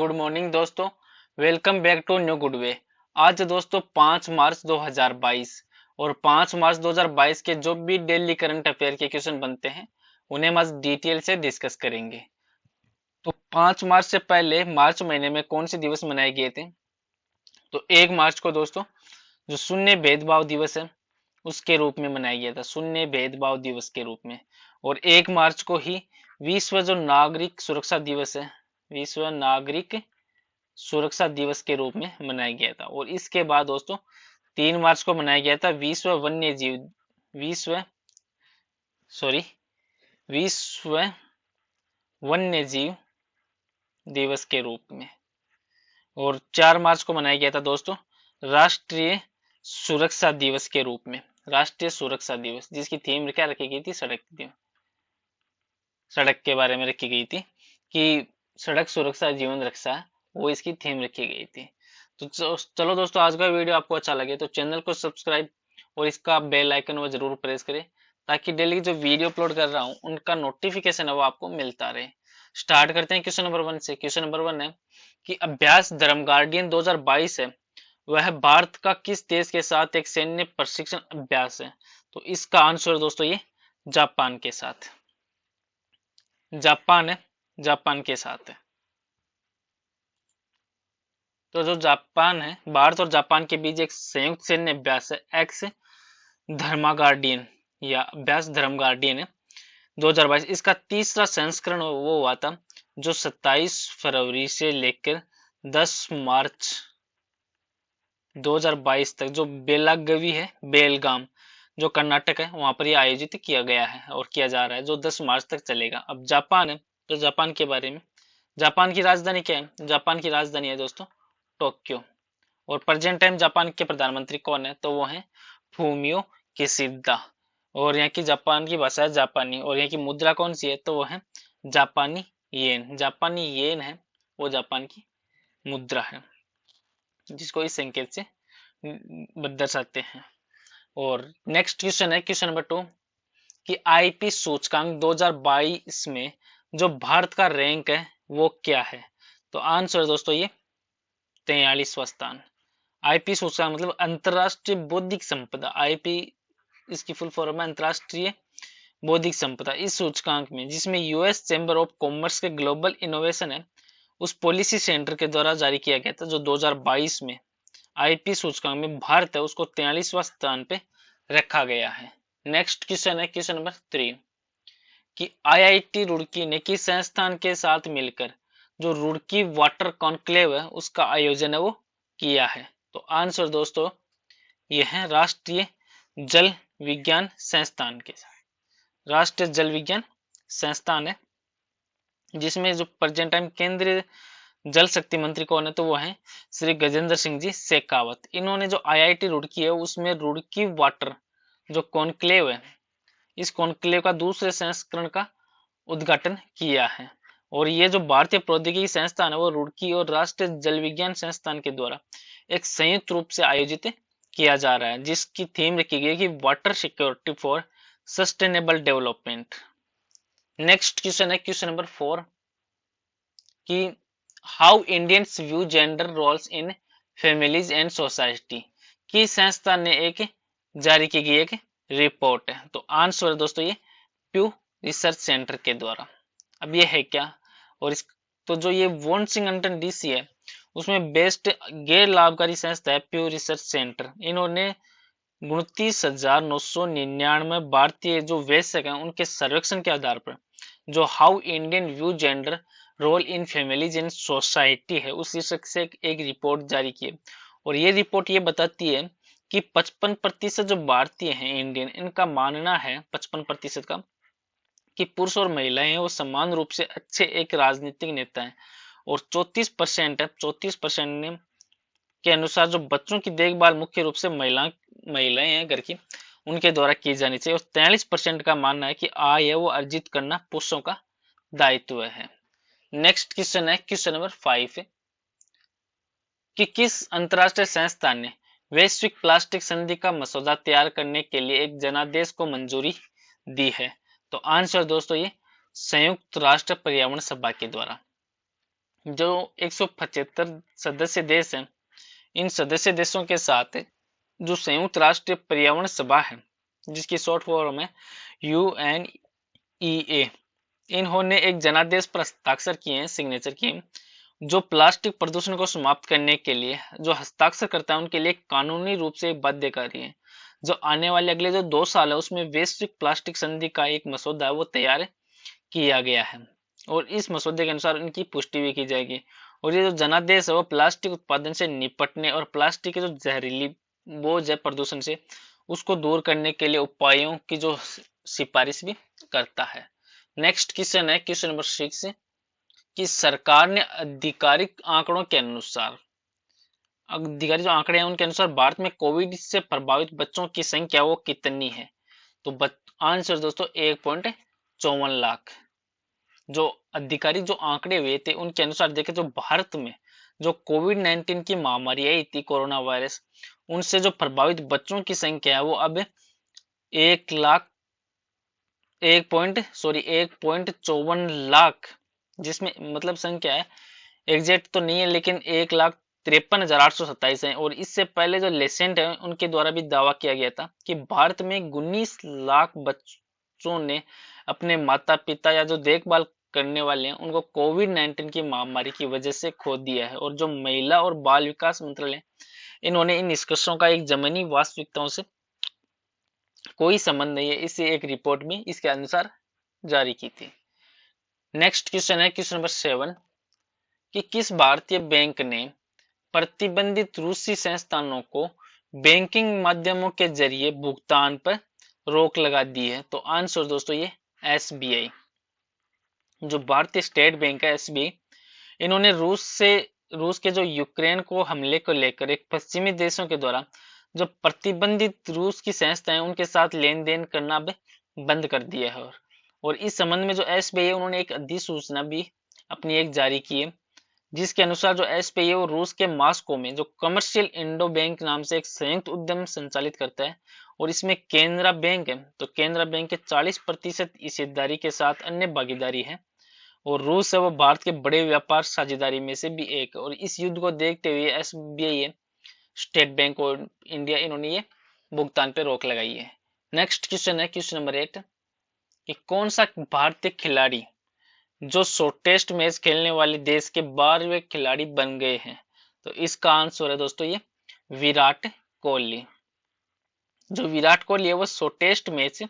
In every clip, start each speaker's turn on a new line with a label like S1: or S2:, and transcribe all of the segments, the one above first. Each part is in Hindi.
S1: गुड मॉर्निंग दोस्तों। Welcome back to new good way. आज दोस्तों 5 मार्च 2022 और 5 मार्च 2022 के जो भी डेली करंट अफेयर के क्वेश्चन बनते हैं उन्हें हम आज डिटेल से डिस्कस करेंगे। तो 5 मार्च से पहले मार्च महीने में कौन से दिवस मनाए गए थे? तो 1 मार्च को दोस्तों जो शून्य भेदभाव दिवस है उसके रूप में मनाया गया था, शून्य भेदभाव दिवस के रूप में। और 1 मार्च को ही विश्व जो नागरिक सुरक्षा दिवस है, विश्व नागरिक सुरक्षा दिवस के रूप में मनाया गया था। और इसके बाद दोस्तों 3 मार्च को मनाया गया था विश्व सॉरी विश्व वन्य जीव दिवस के रूप में। और 4 मार्च को मनाया गया था दोस्तों राष्ट्रीय सुरक्षा दिवस के रूप में, राष्ट्रीय सुरक्षा दिवस, जिसकी थीम क्या रखी गई थी? सड़क के बारे में रखी गई थी कि सड़क सुरक्षा जीवन रक्षा, वो इसकी थीम रखी गई थी। तो चलो दोस्तों, आज का वीडियो आपको अच्छा लगे तो चैनल को सब्सक्राइब और इसका बेल आइकन वो जरूर प्रेस करें ताकि डेली जो वीडियो अपलोड कर रहा हूँ उनका नोटिफिकेशन है वो आपको मिलता रहे। स्टार्ट करते हैं क्वेश्चन नंबर 1 से। क्वेश्चन नंबर 1 है कि अभ्यास धर्म गार्डियन 2022 है वह भारत का किस देश के साथ एक सैन्य प्रशिक्षण अभ्यास है? तो इसका आंसर दोस्तों ये जापान के साथ, जापान है, जापान के साथ है। तो जो जापान है, भारत और जापान के बीच एक संयुक्त सैन्य अभ्यास है एक्स धर्मा गार्डियन या अभ्यास धर्म गार्डियन है 2022। इसका तीसरा संस्करण वो हुआ था जो 27 फरवरी से लेकर 10 मार्च 2022 तक, जो बेलागवी है, बेलगाम जो कर्नाटक है, वहां पर यह आयोजित किया गया है और किया जा रहा है, जो 10 मार्च तक चलेगा। अब जापान है, तो जापान के बारे में, जापान की राजधानी क्या है? जापान की राजधानी है दोस्तों टोक्यो। और प्रेजेंट टाइम जापान के प्रधानमंत्री कौन है? तो वो है फूमियो किशिदा। और यहाँ की जापान की भाषा है जापानी। और यहाँ की मुद्रा कौन सी है? तो वो है जापानी येन। जापानी येन है वो जापान की मुद्रा है, जिसको इस संकेत से दर्शाते हैं। और नेक्स्ट क्वेश्चन है क्वेश्चन नंबर 2 कि आईपी सूचकांक 2022 में जो भारत का रैंक है वो क्या है? तो आंसर दोस्तों ये 43वां स्थान। आईपी सूचकांक मतलब अंतरराष्ट्रीय बौद्धिक संपदा, आईपी इसकी फुल फॉर्म है अंतरराष्ट्रीय बौद्धिक संपदा। इस सूचकांक में, जिसमें यूएस चैम्बर ऑफ कॉमर्स के ग्लोबल इनोवेशन है, उस पॉलिसी सेंटर के द्वारा जारी किया गया था, जो 2022 में आईपी सूचकांक में भारत है उसको 43वां स्थान पे रखा गया है। नेक्स्ट क्वेश्चन है क्वेश्चन नंबर 3 कि आईआईटी रुड़की ने किस संस्थान के साथ मिलकर जो रुड़की वाटर कॉन्क्लेव है उसका आयोजन है वो किया है? तो आंसर दोस्तों ये है राष्ट्रीय जल विज्ञान संस्थान के साथ। राष्ट्रीय जल विज्ञान संस्थान है, जिसमें जो प्रेजेंट टाइम केंद्रीय जल शक्ति मंत्री कौन है? तो वो है श्री गजेंद्र सिंह जी शेखावत। इन्होंने जो आईआईटी रुड़की है उसमें रुड़की वाटर जो कॉन्क्लेव है, इस कॉन्क्लेव का दूसरे संस्करण का उद्घाटन किया है। और ये जो भारतीय प्रौद्योगिकी संस्थान है वो रुड़की और राष्ट्रीय जल विज्ञान संस्थान के द्वारा एक संयुक्त रूप से आयोजित किया जा रहा है, जिसकी थीम रखी गई है कि water security for sustainable development. Next question है क्वेश्चन नंबर 4 कि how Indians view gender roles in families and society की संस्था ने एक जारी की गई एक रिपोर्ट है। तो आंसर दोस्तों ये प्यू रिसर्च सेंटर के द्वारा। अब ये है क्या? और इस तो जो ये वॉन सिंगटन डीसी है उसमें बेस्ट गैर लाभकारी संस्था है प्यू रिसर्च सेंटर। इन्होंने 29,999 भारतीय जो वयस्क हैं उनके सर्वेक्षण के आधार पर जो how Indian view gender role in families in society है उस शीर्षक से एक रिपोर्ट जारी की है। और ये रिपोर्ट ये बताती है कि 55% जो भारतीय हैं इंडियन, इनका मानना है 55% का कि पुरुष और महिलाएं हैं वो समान रूप से अच्छे एक राजनीतिक नेता हैं। और 34% है, 34% ने के अनुसार जो बच्चों की देखभाल मुख्य रूप से महिलाएं हैं घर की, उनके द्वारा की जानी चाहिए। और 43% का मानना है कि आय है वो अर्जित करना पुरुषों का दायित्व है। नेक्स्ट क्वेश्चन है क्वेश्चन नंबर 5 कि किस अंतरराष्ट्रीय संस्था ने वैश्विक प्लास्टिक संधि का मसौदा तैयार करने के लिए एक जनादेश को मंजूरी दी है? तो आंसर दोस्तों ये संयुक्त राष्ट्र पर्यावरण सभा के द्वारा। जो 175 सदस्य देश हैं, इन सदस्य देशों के साथ जो संयुक्त राष्ट्र पर्यावरण सभा है, जिसकी शॉर्ट फॉर्म है UNEA, इन्होंने एक जनादेश पर हस्ताक्षर किए हैं, सिग्नेचर किए, जो प्लास्टिक प्रदूषण को समाप्त करने के लिए जो हस्ताक्षर करता है उनके लिए कानूनी रूप से बाध्यकारी है। जो आने वाले अगले जो 2 साल है उसमें वैश्विक प्लास्टिक संधि का एक मसौदा है वो तैयार किया गया है और इस मसौदे के अनुसार इनकी पुष्टि भी की जाएगी। और ये जो जनादेश है वो प्लास्टिक उत्पादन से निपटने और प्लास्टिक के जो जहरीली बोझ है प्रदूषण से उसको दूर करने के लिए उपायों की जो सिफारिश भी करता है। नेक्स्ट क्वेश्चन है क्वेश्चन नंबर 6 कि सरकार ने आधिकारिक आंकड़ों के अनुसार आधिकारिक जो आंकड़े हैं उनके अनुसार भारत में कोविड से प्रभावित बच्चों की संख्या वो कितनी है। तो आंसर दोस्तों 1.54 लाख। जो आधिकारिक जो आंकड़े हुए थे उनके अनुसार देखें जो भारत में जो कोविड-19 की महामारी आई थी कोरोना वायरस, उनसे जो प्रभावित बच्चों की संख्या है वो अब 1.54 लाख, जिसमें मतलब संख्या है एग्जैक्ट तो नहीं है लेकिन 1,53,827 है। और इससे पहले जो लेसेंट है उनके द्वारा भी दावा किया गया था कि भारत में 19 लाख बच्चों ने अपने माता पिता या जो देखभाल करने वाले हैं उनको कोविड-19 की महामारी की वजह से खो दिया है। और जो महिला और बाल विकास मंत्रालय, इन्होंने इन निष्कर्षों का एक जमीनी वास्तविकताओं से कोई संबंध नहीं है इसे एक रिपोर्ट में इसके अनुसार जारी की थी। नेक्स्ट क्वेश्चन है क्वेश्चन नंबर 7 कि किस भारतीय बैंक ने प्रतिबंधित रूसी संस्थानों को बैंकिंग माध्यमों के जरिए भुगतान पर रोक लगा दी है। तो आंसर दोस्तों ये SBI, जो भारतीय स्टेट बैंक है SBI, इन्होंने रूस के जो यूक्रेन को हमले को लेकर एक पश्चिमी देशों के द्वारा जो प्रतिबंधित रूस की संस्थाएं उनके साथ लेन देन करना बंद कर दिया है। और इस संबंध में जो SBI है उन्होंने एक अधिसूचना भी अपनी एक जारी की है, जिसके अनुसार जो SBI है वो रूस के मॉस्को में जो कमर्शियल इंडो बैंक नाम से एक संयुक्त उद्यम संचालित करता है। और इसमें केनरा बैंक है, तो केनरा बैंक के 40% हिस्सेदारी के साथ अन्य भागीदारी है। और रूस है वो भारत के बड़े व्यापार साझेदारी में से भी एक। और इस युद्ध को देखते हुए SBI है, स्टेट बैंक और इंडिया, इन्होंने ये भुगतान पे रोक लगाई है। नेक्स्ट क्वेश्चन है क्वेश्चन नंबर 8 कि कौन सा भारतीय खिलाड़ी जो शॉर्टेस्ट मैच खेलने वाले देश के 12वें खिलाड़ी बन गए हैं। तो इसका आंसर है दोस्तों ये विराट कोहली। जो विराट कोहली है वो शॉर्टेस्ट मैच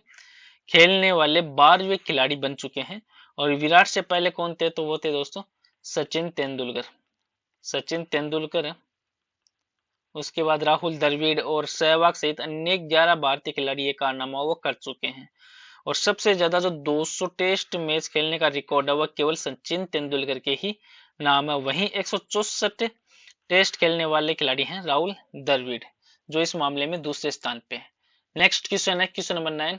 S1: खेलने वाले 12वें खिलाड़ी बन चुके हैं। और विराट से पहले कौन थे, तो वो थे दोस्तों सचिन तेंदुलकर। सचिन तेंदुलकर है, उसके बाद राहुल द्रविड़ और सहवाग सहित अन्य 11 भारतीय खिलाड़ी ये कारनामा वो कर चुके हैं। और सबसे ज्यादा जो 200 टेस्ट मैच खेलने का रिकॉर्ड है वह केवल सचिन तेंदुलकर के ही नाम है। वहीं 164 टेस्ट खेलने वाले खिलाड़ी हैं राहुल द्रविड़, जो इस मामले में दूसरे स्थान पे है। नेक्स्ट क्वेश्चन है क्वेश्चन नंबर 9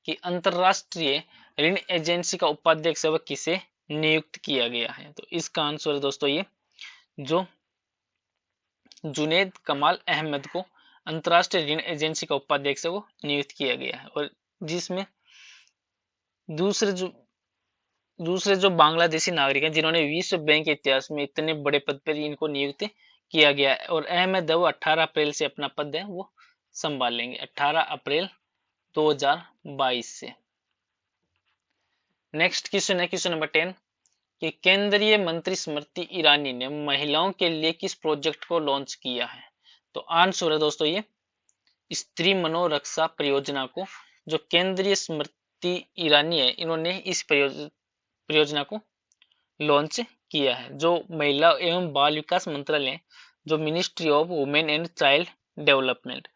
S1: कि अंतरराष्ट्रीय ऋण एजेंसी का उपाध्यक्ष वह किसे नियुक्त किया गया है। तो इसका आंसर है दोस्तों ये जो जुनैद कमाल अहमद को अंतरराष्ट्रीय ऋण एजेंसी का उपाध्यक्ष वो नियुक्त किया गया है। और जिसमें दूसरे जो बांग्लादेशी नागरिक हैं जिन्होंने विश्व बैंक के इतिहास में इतने बड़े पद पर इनको नियुक्त किया गया है। और अहमद वो 18 अप्रैल से अपना पद है वो संभाल लेंगे, 18 अप्रैल 2022 से। नेक्स्ट क्वेश्चन है क्वेश्चन नंबर 10 कि केंद्रीय मंत्री स्मृति ईरानी ने महिलाओं के लिए किस प्रोजेक्ट को लॉन्च किया है। तो आंसर है दोस्तों ये स्त्री मनोरक्षा परियोजना को, जो केंद्रीय स्मृति ईरानी है इन्होंने इस परियोजना को लॉन्च किया है। जो महिला एवं बाल विकास मंत्रालय, जो ministry of women and child development,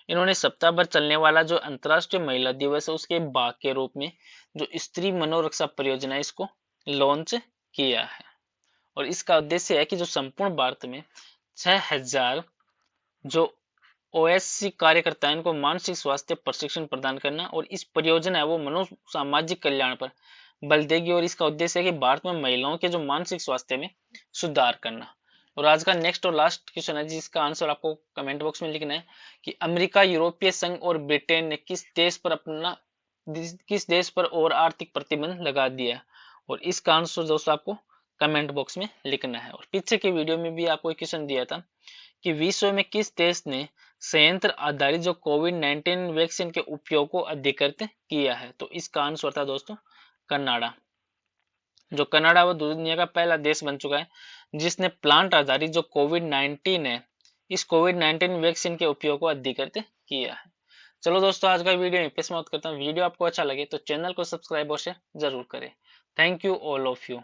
S1: इन्होंने सप्ताह भर चलने वाला जो अंतर्राष्ट्रीय महिला दिवस है उसके भाग के रूप में जो स्त्री मनोरक्षा परियोजना इसको लॉन्च किया है। और इसका उद्देश्य है कि जो संपूर्ण भारत में 6000 जो OSC कार्यकर्ता इनको मानसिक स्वास्थ्य प्रशिक्षण प्रदान करना। और इस परियोजना है वो मनो सामाजिक कल्याण पर बल देगी। और इसका उद्देश्य है कि भारत में महिलाओं के जो मानसिक स्वास्थ्य में सुधार करना। और आज का नेक्स्ट और लास्ट क्वेश्चन है जिसका आंसर आपको कमेंट बॉक्स में लिखना है कि अमेरिका, यूरोपीय संघ और ब्रिटेन ने किस देश पर और आर्थिक प्रतिबंध लगा दिया। और इसका आंसर दोस्तों आपको कमेंट बॉक्स में लिखना है। और पीछे की वीडियो में भी आपको एक क्वेश्चन दिया था कि विश्व में किस देश ने संयंत्र आधारित जो कोविड-19 वैक्सीन के उपयोग को अधिकृत किया है, तो इसका आंसर था दोस्तों कनाडा। जो कनाडा वो दुनिया का पहला देश बन चुका है जिसने प्लांट आधारित जो कोविड-19 है, इस कोविड-19 वैक्सीन के उपयोग को अधिकृत किया है। चलो दोस्तों, आज का वीडियो यहीं पे समाप्त करता हूँ। वीडियो आपको अच्छा लगे तो चैनल को सब्सक्राइब और शेयर जरूर करें। Thank you all of you.